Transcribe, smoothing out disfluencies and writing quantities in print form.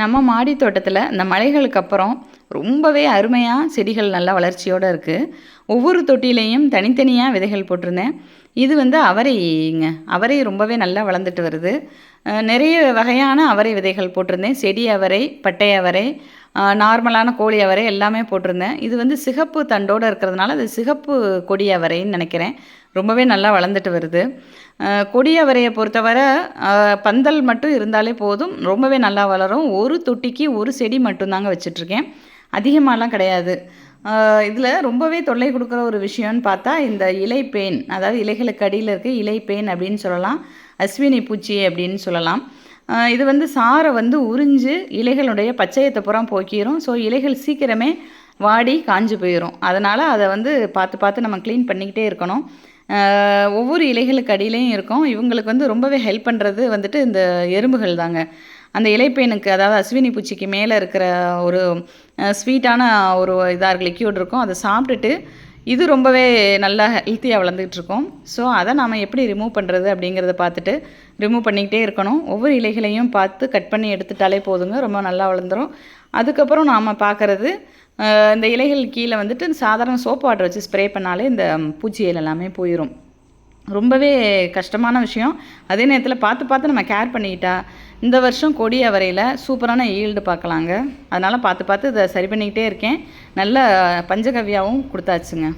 நம்ம மாடி தோட்டத்தில் இந்த மழைகளுக்கு அப்புறம் ரொம்பவே அருமையாக செடிகள் நல்லா வளர்ச்சியோடு இருக்குது. ஒவ்வொரு தொட்டிலையும் தனித்தனியாக விதைகள் போட்டிருந்தேன். இது வந்து அவரைங்க. அவரை ரொம்பவே நல்லா வளர்ந்துட்டு வருது. நிறைய வகையான அவரை விதைகள் போட்டிருந்தேன். செடி அவரை, பட்டை அவரை, நார்மலான கோழி அவரை எல்லாமே போட்டிருந்தேன். இது வந்து சிகப்பு தண்டோடு இருக்கிறதுனால அது சிகப்பு கொடி அவரைன்னு நினைக்கிறேன். ரொம்பவே நல்லா வளர்ந்துட்டு வருது. கொடி அவரையை பொறுத்தவரை பந்தல் மட்டும் இருந்தாலே போதும், ரொம்பவே நல்லா வளரும். ஒரு தொட்டிக்கு ஒரு செடி மட்டும்தாங்க வச்சிட்ருக்கேன், அதிகமாகலாம் கிடையாது. இதில் ரொம்பவே தொல்லை கொடுக்குற ஒரு விஷயம்னு பார்த்தா இந்த இலைப்பேன், அதாவது இலைகளுக்கு அடியில் இருக்க இலைப்பேன் அப்படின்னு சொல்லலாம், அஸ்வினி பூச்சி அப்படின்னு சொல்லலாம். இது வந்து சாரை வந்து உறிஞ்சு இலைகளுடைய பச்சையத்தை புறம் போக்கிடும். ஸோ இலைகள் சீக்கிரமே வாடி காஞ்சு போயிடும். அதனால் அதை வந்து பார்த்து பார்த்து நம்ம க்ளீன் பண்ணிக்கிட்டே இருக்கணும். ஒவ்வொரு இலைகளுக்கு அடியிலையும் இருக்கும். இவங்களுக்கு வந்து ரொம்பவே ஹெல்ப் பண்ணுறது வந்துட்டு இந்த எறும்புகள் தாங்க. அந்த இலைப்பேனுக்கு, அதாவது அஸ்வினி பூச்சிக்கு மேலே இருக்கிற ஒரு ஸ்வீட்டான ஒரு இதாக இருக்கு, லிக்யூட் இருக்கும். அதை சாப்பிட்டுட்டு இது ரொம்பவே நல்லா ஹெல்த்தியாக வளர்ந்துட்டுருக்கோம். ஸோ அதை நாம் எப்படி ரிமூவ் பண்ணுறது அப்படிங்கிறத பார்த்துட்டு ரிமூவ் பண்ணிக்கிட்டே இருக்கணும். ஒவ்வொரு இலைகளையும் பார்த்து கட் பண்ணி எடுத்துட்டாலே போதுங்க, ரொம்ப நல்லா வளர்ந்துடும். அதுக்கப்புறம் நாம் பார்க்குறது, இந்த இலைகள் கீழே வந்துட்டு சாதாரண சோப் வாட்டர் வச்சு ஸ்ப்ரே பண்ணாலே இந்த பூச்சிகள் எல்லாமே போயிடும். ரொம்பவே கஷ்டமான விஷயம். அதே நேரத்தில் பார்த்து பார்த்து நம்ம கேர் பண்ணிக்கிட்டா இந்த வருஷம் கொடி அவரையில் சூப்பரான ஈல்டு பார்க்கலாங்க. அதனால் பார்த்து பார்த்து இதை சரி பண்ணிக்கிட்டே இருக்கேன். நல்ல பஞ்சகவ்யாவும் கொடுத்தாச்சுங்க.